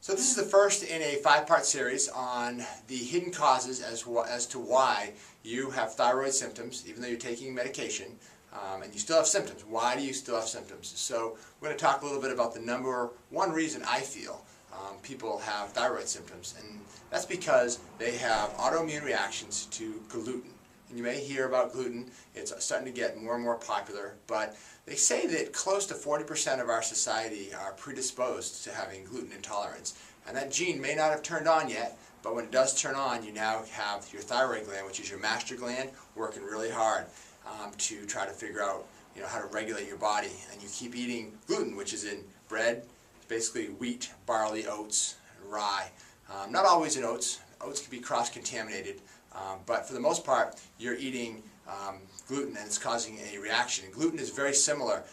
So this is the first in a 5-part series on the hidden causes as to why you have thyroid symptoms, even though you're taking medication, and you still have symptoms. Why do you still have symptoms? So we're going to talk a little bit about the number one reason I feel people have thyroid symptoms, and that's because they have autoimmune reactions to gluten. And you may hear about gluten. It's starting to get more and more popular, but they say that close to 40% of our society are predisposed to having gluten intolerance. And that gene may not have turned on yet, but when it does turn on, you now have your thyroid gland, which is your master gland, working really hard to try to figure out how to regulate your body. And you keep eating gluten, which is in bread, basically wheat, barley, oats, rye. Not always in oats. Oats can be cross-contaminated. But for the most part, you're eating gluten and it's causing a reaction. And gluten is very similar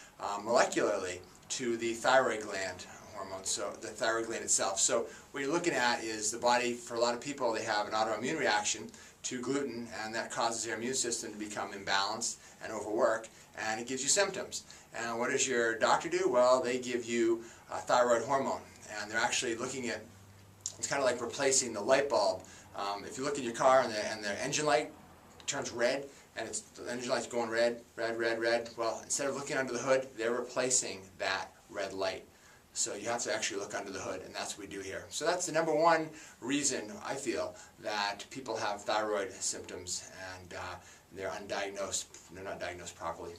molecularly to the thyroid gland hormone, so the thyroid gland itself. So what you're looking at is the body, for a lot of people, they have an autoimmune reaction to gluten, and that causes their immune system to become imbalanced and overwork, and it gives you symptoms. And what does your doctor do? Well, they give you a thyroid hormone, and they're actually looking at, it's kind of like replacing the light bulb. If you look at your car and the engine light turns red, and the engine light's going red, red, red, red, well, instead of looking under the hood, they're replacing that red light. So you have to actually look under the hood, and that's what we do here. So that's the number one reason, I feel, that people have thyroid symptoms and they're undiagnosed, they're not diagnosed properly.